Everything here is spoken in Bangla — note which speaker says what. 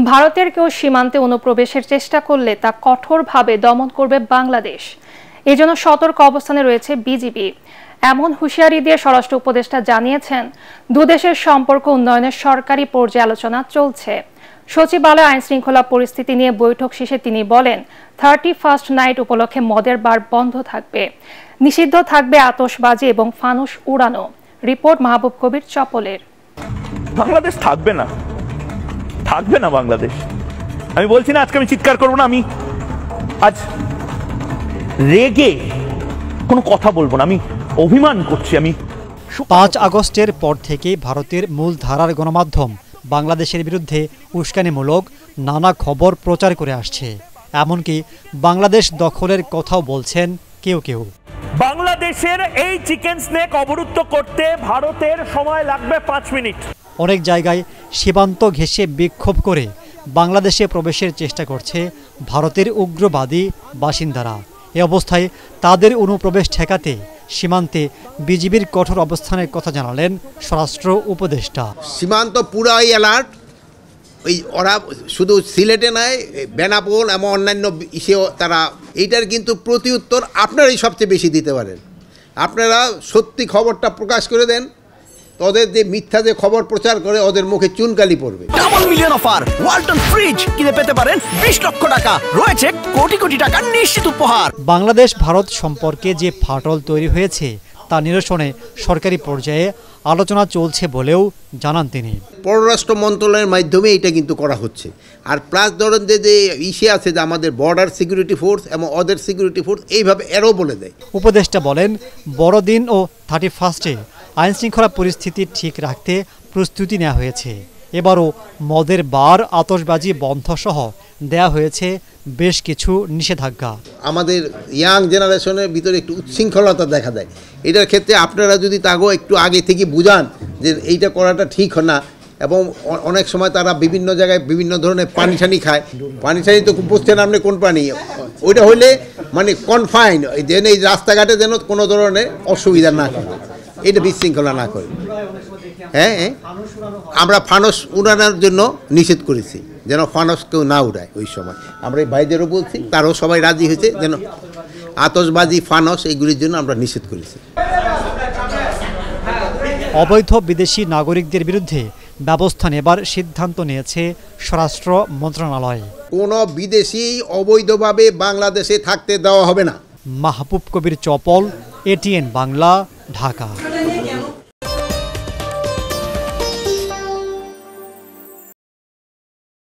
Speaker 1: ভারতের কেউ সীমান্তে অনুপ্রবেশের চেষ্টা করলে তা কঠোরভাবে দমন করবে বাংলাদেশ। এজন্য সতর্ক অবস্থানে রয়েছে বিজিবি। এমন হুঁশিয়ারি দিয়ে স্বরাষ্ট্র উপদেষ্টা জানিয়েছেন, দুদেশের সম্পর্ক উন্নয়নের সরকারি পর্যালোচনা চলছে। সচিবালয় আইন শৃঙ্খলা পরিস্থিতি নিয়ে বৈঠক শেষে তিনি বলেন, 31st নাইট উপলক্ষে মদের বার বন্ধ থাকবে, নিষিদ্ধ থাকবে আতশবাজি এবং ফানুস উড়ানো। রিপোর্ট মাহবুব কবির চপলের।
Speaker 2: বাংলাদেশ থাকবে না বাংলাদেশ। আমি বলছি না আজকে আমি চিৎকার করবো না, আমি আজ রেগে কোনো কথা বলবো না, আমি অভিমান করছি। আমি
Speaker 3: 5 আগস্টের পর থেকে ভারতের মূল ধারার গণমাধ্যম বাংলাদেশের বিরুদ্ধে উস্কানিমূলক নানা খবর প্রচার করে আসছে। এমনকি বাংলাদেশ দখলের কথাও বলছেন কেউ কেউ।
Speaker 2: বাংলাদেশের এই চিকেন স্নেক অবরুদ্ধ করতে ভারতের সময় লাগবে 5 মিনিট।
Speaker 3: অনেক জায়গায় সীমান্ত ঘেঁষে বিক্ষোভ করে বাংলাদেশে প্রবেশের চেষ্টা করছে ভারতের উগ্রবাদী বাসিন্দারা। এ অবস্থায় তাদের অনুপ্রবেশ ঠেকাতে সীমান্তে বিজিবির কঠোর অবস্থানের কথা জানালেন স্বরাষ্ট্র উপদেষ্টা।
Speaker 4: সীমান্ত পুরাই অ্যালার্ট। ওরা শুধু সিলেটে নয়, বেনাপোল এবং অন্যান্য ইসেও তারা এইটার কিন্তু প্রতি উত্তর আপনারাই সবচেয়ে বেশি দিতে পারেন। আপনারা সত্যি খবরটা প্রকাশ করে দেন, ওদের যে মিথ্যা যে খবর প্রচার করে ওদের মুখে চুনকালি পড়বে।
Speaker 5: Double million offer, Walton fridge কিনে পেতে পারেন 20 লক্ষ টাকা, রয়েছে কোটি কোটি টাকার নিশ্চিত উপহার।
Speaker 3: বাংলাদেশ ভারত সম্পর্কে যে ফাটল তৈরি হয়েছে তা নিরসনে সরকারি পর্যায়ে আলোচনা চলছে বলেও জানান তিনি।
Speaker 4: পররাষ্ট্র মন্ত্রণালয়ের মাধ্যমে এটা কিন্তু করা হচ্ছে। আর প্লাস ধরেন যে ইসে আছে যে আমাদের বর্ডার সিকিউরিটি ফোর্স এবং অদের সিকিউরিটি ফোর্স এইভাবে এরও বলে দেয়।
Speaker 3: উপদেষ্টা বলেন, বড়দিন ও 31স্টে আইন শৃঙ্খলা পরিস্থিতি ঠিক রাখতে প্রস্তুতি নেওয়া হয়েছে। এবারও মদের বার, আতশবাজি বন্ধ সহ দেয়া হয়েছে বেশ কিছু নিষেধাজ্ঞা।
Speaker 4: আমাদের ইয়াং জেনারেশনের ভিতরে একটু উচ্ছৃঙ্খলতা দেখা দেয়। এটার ক্ষেত্রে আপনারা যদি তাকেও একটু আগে থেকে বুঝান যে এইটা করাটা ঠিক না, এবং অনেক সময় তারা বিভিন্ন জায়গায় বিভিন্ন ধরনের পানি টানি খায়। পানি টানি তো বুঝছেন আপনি কোন পানি, ওইটা হইলে মানে কনফাইন, যেন এই রাস্তাঘাটে যেন কোনো ধরনের অসুবিধা না করে, এটা বিশৃঙ্খলা না করে। হ্যাঁ, আমরা ফানস উড়ানোর জন্য নিষেধ করেছি, যেন ফানস কেউ না উড়ায়। ওই সময় আমরা এই ভাইদেরও বলছি, তারাও সবাই রাজি হয়েছে, যেন আতশবাজি ফানস এইগুলির জন্য আমরা নিষেধ করেছি।
Speaker 3: অবৈধ বিদেশি নাগরিকদের বিরুদ্ধে ব্যবস্থা নেবার সিদ্ধান্ত নিয়েছে স্বরাষ্ট্র মন্ত্রণালয়।
Speaker 4: কোনো বিদেশি অবৈধভাবে বাংলাদেশে থাকতে দেওয়া হবে না।
Speaker 3: মাহবুব কবির চপল, ATN বাংলা, ঢাকা।